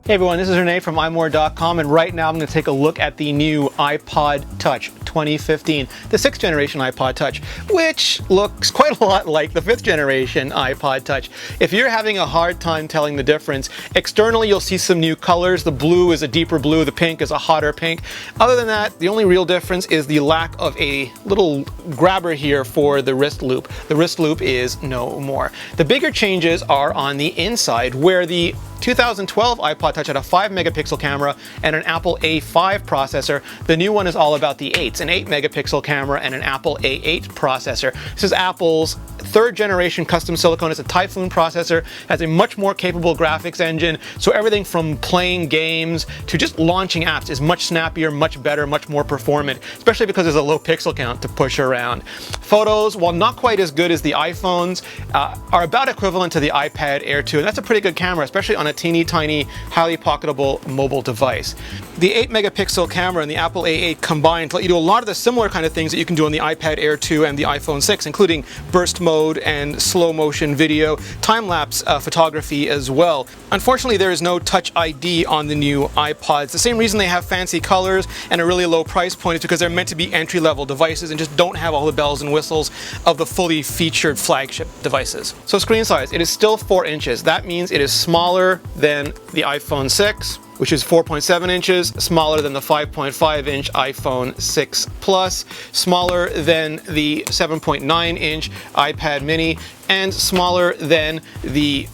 Hey everyone, this is Renee from iMore.com, and right now I'm going to take a look at the new iPod Touch 2015, the 6th generation iPod Touch, which looks quite a lot like the 5th generation iPod Touch. If you're having a hard time telling the difference, externally you'll see some new colors. The blue is a deeper blue, the pink is a hotter pink. Other than that, the only real difference is the lack of a little grabber here for the wrist loop. The wrist loop is no more. The bigger changes are on the inside, where the 2012 iPod Touch had a 5 megapixel camera and an Apple A5 processor. The new one is all about the 8s, an 8 megapixel camera and an Apple A8 processor. This is Apple's 3rd generation custom silicone. It's a Typhoon processor, has a much more capable graphics engine, so everything from playing games to just launching apps is much snappier, much better, much more performant, especially because there's a low pixel count to push around. Photos, while not quite as good as the iPhones, are about equivalent to the iPad Air 2, and that's a pretty good camera, especially on a teeny tiny, highly pocketable mobile device. The 8 megapixel camera and the Apple A8 combined let you do a lot of the similar kind of things that you can do on the iPad Air 2 and the iPhone 6, including burst mode and slow motion video, time-lapse photography as well. Unfortunately, there is no Touch ID on the new iPods. The same reason they have fancy colors and a really low price point is because they're meant to be entry-level devices and just don't have all the bells and whistles of the fully featured flagship devices. So screen size, it is still 4 inches. That means it is smaller than the iPhone 6, which is 4.7 inches, smaller than the 5.5 inch iPhone 6 Plus, smaller than the 7.9 inch iPad mini, and smaller than the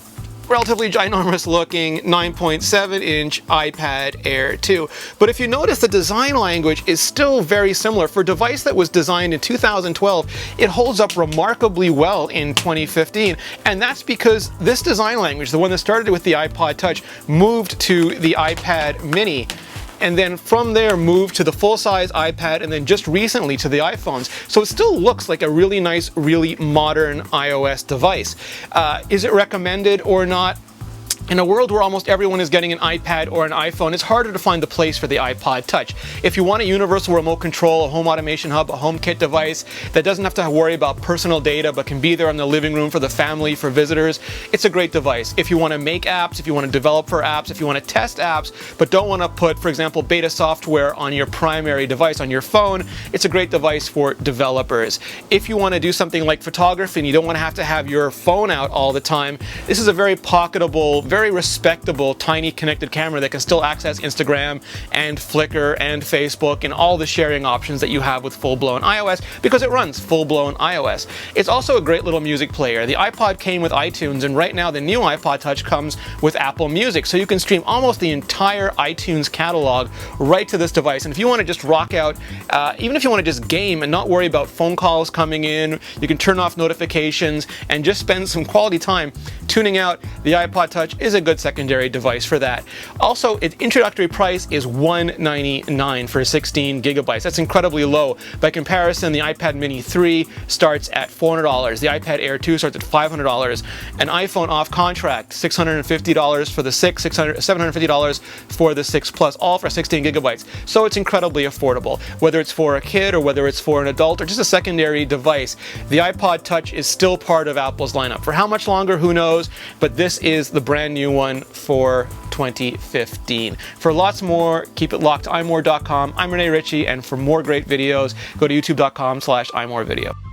relatively ginormous looking 9.7 inch iPad Air 2. But if you notice, the design language is still very similar. For a device that was designed in 2012, it holds up remarkably well in 2015. And that's because this design language, the one that started with the iPod Touch, moved to the iPad mini, and then from there moved to the full-size iPad, and then just recently to the iPhones. So it still looks like a really nice, really modern iOS device. Is it recommended or not? In a world where almost everyone is getting an iPad or an iPhone, it's harder to find the place for the iPod Touch. If you want a universal remote control, a home automation hub, a HomeKit device that doesn't have to worry about personal data but can be there in the living room for the family, for visitors, it's a great device. If you want to make apps, if you want to develop for apps, if you want to test apps but don't want to put, for example, beta software on your primary device, on your phone, it's a great device for developers. If you want to do something like photography and you don't want to have your phone out all the time, this is a very pocketable, very respectable, tiny connected camera that can still access Instagram and Flickr and Facebook and all the sharing options that you have with full-blown iOS, because it runs full-blown iOS. It's also a great little music player. The iPod came with iTunes, and right now the new iPod Touch comes with Apple Music, so you can stream almost the entire iTunes catalog right to this device. And if you want to just rock out, even if you want to just game and not worry about phone calls coming in, you can turn off notifications and just spend some quality time tuning out. The iPod Touch is a good secondary device for that. Also, its introductory price is $199 for 16 gigabytes. That's incredibly low. By comparison, the iPad mini 3 starts at $400. The iPad Air 2 starts at $500. An iPhone off contract, $650 for the 6, $750 for the 6 Plus, all for 16 gigabytes. So it's incredibly affordable. Whether it's for a kid or whether it's for an adult or just a secondary device, the iPod Touch is still part of Apple's lineup. For how much longer, who knows, but this is the brand new one for 2015. For lots more, keep it locked to iMore.com. I'm Renee Ritchie, and for more great videos, go to youtube.com/iMoreVideo.